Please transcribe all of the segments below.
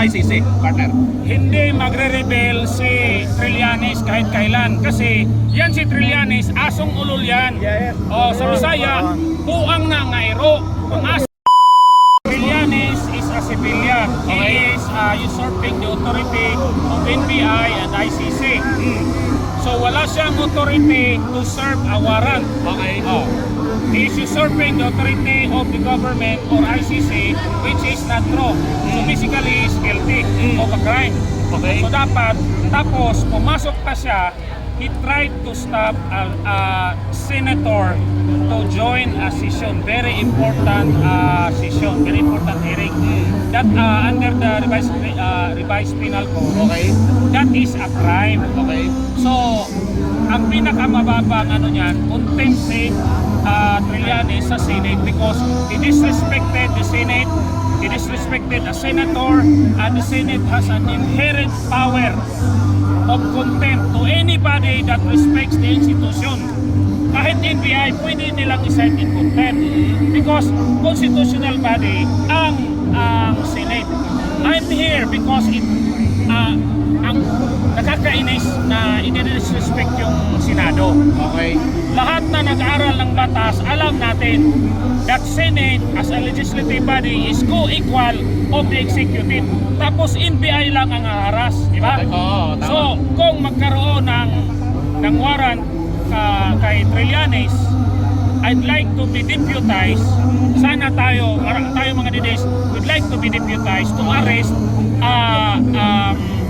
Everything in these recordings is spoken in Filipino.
ICC, partner? Hindi magre-rebel si Trillanes kahit kailan kasi yan si Trillanes, asong ulol yan. O sa Bisaya, buang na ngairo. Kung asong Trillanes is a civilian. He is usurping the authority of NBI and ICC. So wala siyang authority to serve a warrant. Okay. He is usurping the authority of the government or ICC, which is not true. So basically, he is guilty of a crime. Okay. So dapat, tapos pumasok pa siya, he tried to stop a senator to join a session, very important session, very important hearing. That under the revised penal code, Okay. that is a crime. Okay. So, ang pinakamababang ano niyan, contempt si Trillanes sa Senate because he disrespected the Senate, he disrespected a senator, and the Senate has an inherent power of contempt to anybody that respects the institution. Kahit NBI, pwede nilang i-cite in contempt because constitutional body ang Senate. I'm here because ang nakakainis na i-disrespect yung Senado. Okay. Lahat na nag-aaral ng batas, alam natin that Senate as a legislative body is co-equal of the executive. Tapos NBI lang ang haras, di ba? Oo, tama. So, kung magkaroon ng warrant kay Trillanes, I'd like to be deputized. Sana tayo mga dides, would like to be deputized to arrest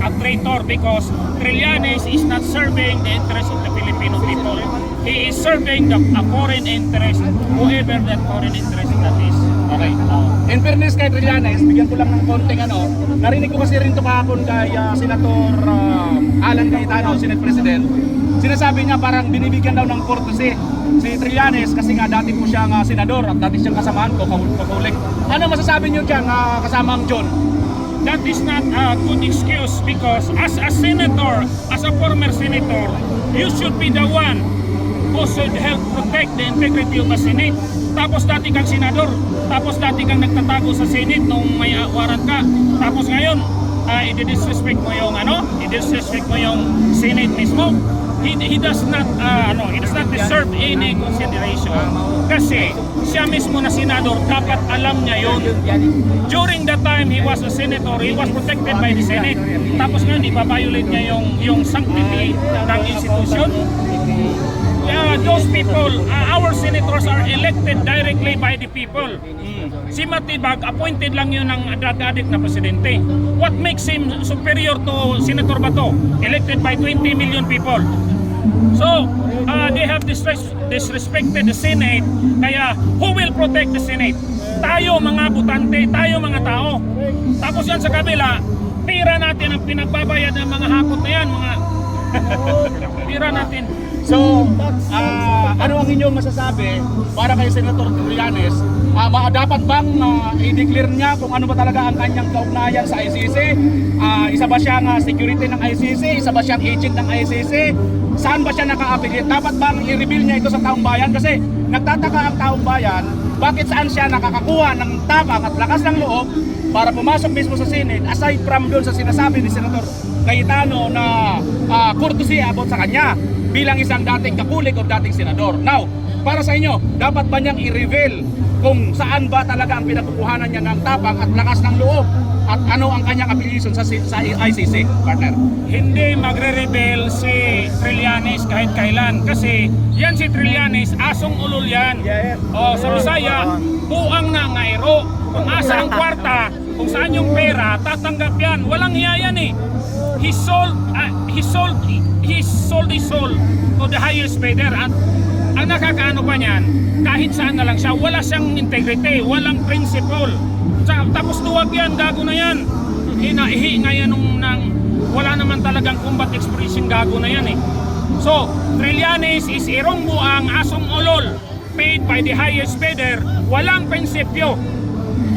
a traitor because Trillanes is not serving the interest of the Filipino people. He is serving a foreign interest, whoever that foreign interest that is. Okay. In fairness kay Trillanes, bigyan ko lang ng konting narinig ko kasi rin ito kahapon kay Senator Alan Cayetano, Senate President. Sinasabi niya parang binibigyan daw ng courtesy si Trillanes kasi nga dati po siyang senador at dati siyang kasamahan ko, kakulik. Ano masasabi niyo dyan, kasama ang John? That is not a good excuse because as a senator, as a former senator, you should be the one who should help protect the integrity of the Senate. Tapos dati kang senador, tapos dati kang nagtatago sa Senate nung may warrant ka. Tapos ngayon, i-disrespect mo yung i-disrespect mo yung Senate mismo. He does not deserve any consideration kasi siya mismo na senador dapat alam niya yon. During the time he was a senator, he was protected by the Senate. Tapos ngayon iba-violate niya yung sanctity ng institution. Those people, our senators are elected directly by the people. Si Matibag, appointed lang yun ng drug-addict na presidente. What makes him superior to Senator Bato? Elected by 20 million people. So, they have disrespected the Senate. Kaya, who will protect the Senate? Tayo mga butante, tayo mga tao. Tapos yan sa kabila, pira natin ang pinagbabayad ng mga hakot na yan, mga pira natin. So, ano ang inyong masasabi para kay Senator Trillanes? Dapat bang i-declare niya kung ano ba talaga ang kanyang kaugnayan sa ICC? Isa ba siyang security ng ICC? Isa ba siyang agent ng ICC? Saan ba siya naka-affiliate? Dapat bang i-reveal niya ito sa taong bayan? Kasi nagtataka ang taong bayan, bakit saan siya nakakakuha ng tapang at lakas ng loob para pumasok mismo sa Senate aside from doon sa sinasabi ni Senator Cayetano na courtesy about sa kanya bilang isang dating kakulik o dating senador. Now, para sa inyo, dapat ba niyang i-reveal kung saan ba talaga ang pinagkukuhanan niya ng tapang at lakas ng loob at ano ang kanyang affiliation sa ICC, partner? Hindi magre-rebel si Trillanes kahit kailan kasi yan si Trillanes, asong ulol yan. O sa Bisaya, buang na ngairo. Kung asa ang kwarta, kung saan yung pera, tatanggap yan. Walang hiya yan eh. He sold his soul to the highest bidder. At ang nakakaano pa niyan, kahit saan na lang siya, wala siyang integrity, walang principle. Tapos duwag yan, gago na yan. Hinahi nga yan wala naman talagang combat expression, gago na yan eh. So, Trillanes is irong buang, asong ulol, paid by the highest bidder, walang prinsipyo.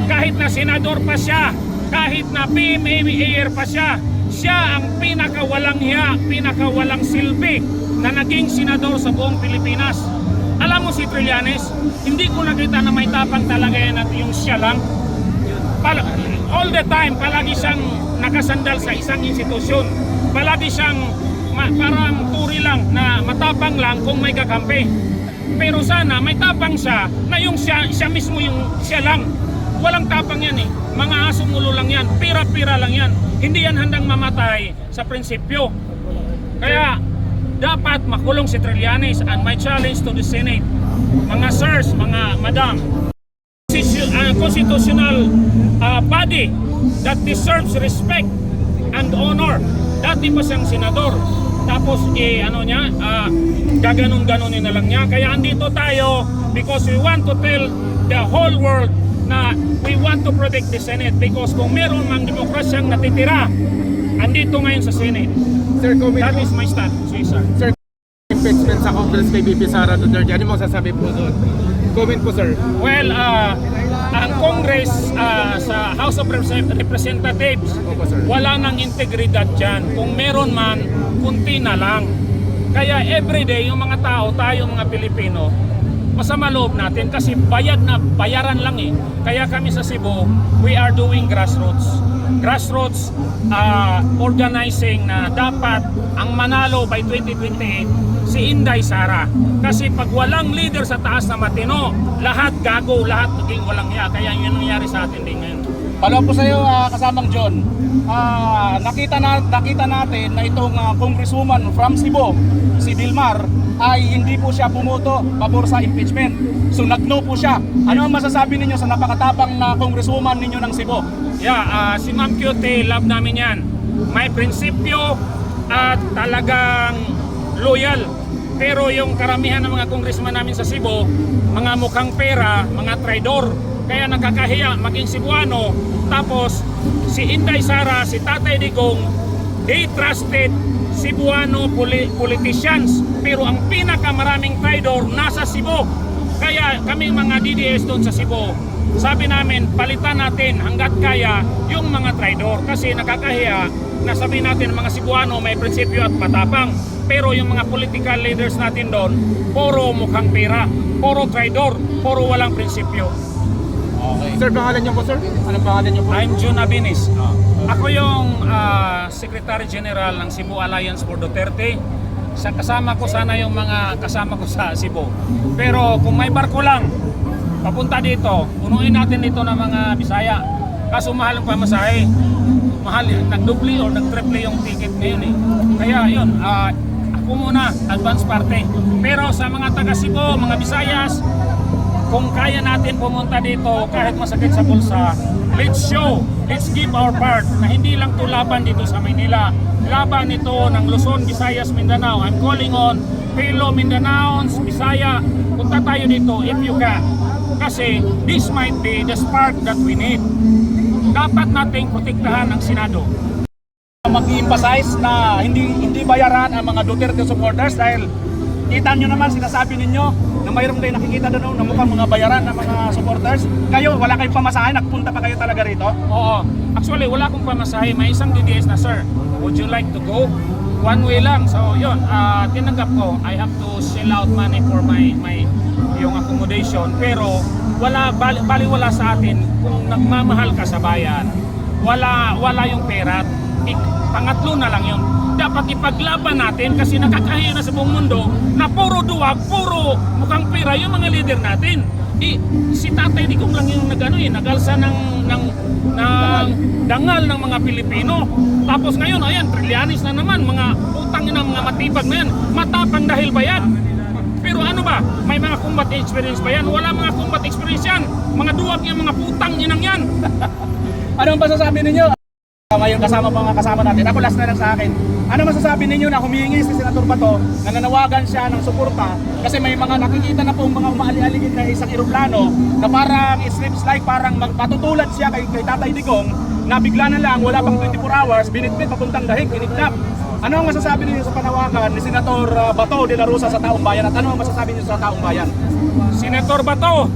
Kahit na senador pa siya, kahit na PMA pa siya, siya ang pinakawalang hiya, pinakawalang silbi na naging senador sa buong Pilipinas. Alam mo si Trillanes, hindi ko nakita na may tapang talaga yan at yung siya lang. All the time, palagi siyang nakasandal sa isang institusyon. Palagi siyang parang turi lang na matapang lang kung may kakampi. Pero sana may tapang siya na yung siya mismo yung siya lang. Walang tapang yan eh. Mga asong ulo lang yan. Pira-pira lang yan. Hindi yan handang mamatay sa prinsipyo. Kaya dapat makulong si Trillanes, and my challenge to the Senate, mga sirs, mga madam, constitutional body that deserves respect and honor. Dati pa siyang senador. Tapos gaganon-ganonin na lang niya. Kaya andito tayo because we want to tell the whole world na we want to protect the Senate, because kung meron mang demokrasyang natitira, andito ngayon sa Senate. Sir, comment That po. is my stand, sir. Sir, impeachment sa Congress kay BP Sara Duterte. Ano mo sasabi po doon? Comment po, sir. Well, ang Congress sa House of Representatives, Opo, sir. wala nang integridad dyan. Kung meron man, kunti na lang. Kaya everyday, yung mga tao, tayo mga Pilipino, masama loob natin kasi bayaran lang eh. Kaya kami sa Cebu, we are doing grassroots organizing na dapat ang manalo by 2028 si Inday Sara. Kasi pag walang leader sa taas na matino, lahat gago, lahat maging walang hiya. Kaya yun nangyari sa atin din ngayon. Palo po sa iyo, kasamang John. Nakita natin na itong congresswoman from Cebu, si Vilmar, ay hindi po siya pumoto pabor sa impeachment. So nag-no po siya. Ano ang masasabi ninyo sa napakatapang na congresswoman ninyo ng Cebu? Yeah, si Ma'am Cute, love namin yan. May prinsipyo at talagang loyal. Pero yung karamihan ng mga congressman namin sa Cebu, mga mukhang pera, mga traidor. Kaya nakakahiya maging Cebuano. Tapos si Inday Sara, si Tatay Digong, they trusted Cebuano politicians. Pero ang pinakamaraming traidor nasa Cebu. Kaya kami mga DDS doon sa Cebu, sabi namin palitan natin hanggat kaya yung mga traidor. Kasi nakakahiya na sabi natin mga Cebuano may prinsipyo at matapang. Pero yung mga political leaders natin doon, puro mukhang pera, puro traidor, puro walang prinsipyo. Okay. Sir, pangalan niyo po, sir? Anong pangalan niyo po? I'm June Abinis. Ako yung Secretary General ng Cebu Alliance for Duterte. Kasama ko sana yung mga kasama ko sa Cebu. Pero kung may barko lang, papunta dito, punuin natin dito ng mga Bisaya. Kaso mahal ang pamasahe. Mahal, nag-double or nag-triple yung ticket ngayon eh. Kaya yun, ako muna, advance party. Pero sa mga taga Cebu, mga Bisayas, kung kaya natin pumunta dito kahit masakit sa bulsa, let's show, let's give our part na hindi lang to laban dito sa Manila. Laban ito ng Luzon, Visayas, Mindanao. I'm calling on fellow Mindanaons, Bisaya, punta tayo dito if you can. Kasi this might be the spark that we need. Dapat nating protektahan ang Senado. Mag-emphasize na hindi bayaran ang mga Duterte supporters dahil kita nyo naman, sinasabi ninyo na mayroong kayo nakikita doon na mukhang mga bayaran ng mga supporters. Kayo, wala kayong pamasahe, nagpunta pa kayo talaga rito? Oo. Actually, wala akong pamasahe. May isang DDS na, sir, would you like to go? One way lang. So, yun, tinanggap ko. I have to shell out money for yung accommodation. Pero, baliwala sa atin kung nagmamahal ka sa bayan. Wala yung pera. Pangatlo na lang yun. Dapat ipaglaban natin kasi nakakahiya na sa buong mundo na puro duwag, puro mukhang pera yung mga leader natin. Si Tatay Digong lang yung nagalsa ng dangal ng mga Pilipino. Tapos ngayon, ayan, Trillanes na naman, mga utang na mga matibag na yan. Matapang dahil ba yan? Pero ano ba? May mga combat experience ba yan? Wala mga combat experience yan. Mga duwag yung mga putang inang yan. Ano ang masasabi ninyo? Ngayon mga kasama natin, ako last na lang sa akin. Ano masasabi ninyo na humingi si Senator Bato na nanawagan siya ng suporta kasi may mga nakikita na pong mga umaali-aligid na isang eroplano na parang it seems like parang magpatutulad siya kay Tatay Digong na bigla na lang, wala pang 24 hours, binitbit papuntang dahig, kinidnap. Ano ang masasabi ninyo sa panawagan ni Senator Bato de la Rosa sa taong bayan at ano ang masasabi niyo sa taong bayan? Senator Bato,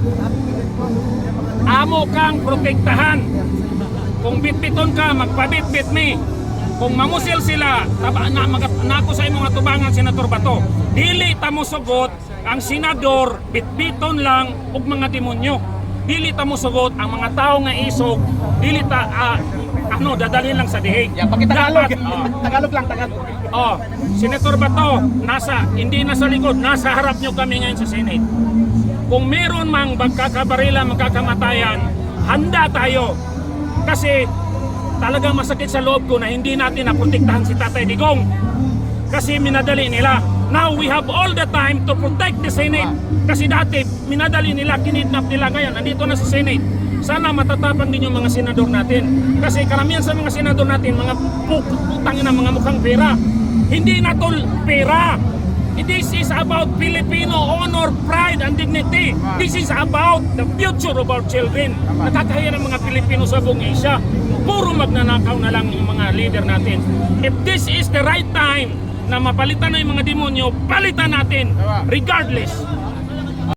amo kang protektahan. Kung bitbiton ka, magpabitbit mi. Kung mamusil sila, nako sa imong atubangan, Senator Bato. Dili ta mo sugot ang senador, bitbiton lang og mga demonyo. Dili ta mo sugot ang mga tao nga isog. Dili ta dadalhin lang sa dihig. Yeah, pakitagalog. Dapat, Tagalog lang, Tagalog. Senator Bato, hindi nasa likod, nasa harap nyo kami ngayon sa Senate. Kung meron mang magkakabarila, magkakamatayan, handa tayo. Kasi talagang masakit sa loob ko na hindi natin naprotektahan si Tatay Digong. Kasi minadali nila. Now we have all the time to protect the Senate. Kasi dati, minadali nila, kinidnap nila. Ngayon, nandito na sa Senate. Sana matatapang din yung mga senador natin. Kasi karamihan sa mga senador natin, mga putang na mga mukhang pera. Hindi na to pera. This is about Filipino honor, pride, and dignity. This is about the future of our children. Nakakahiya ng mga Pilipino sa buong Asia. Puro magnanakaw na lang yung mga leader natin. If this is the right time na mapalitan na yung mga demonyo, palitan natin. Regardless.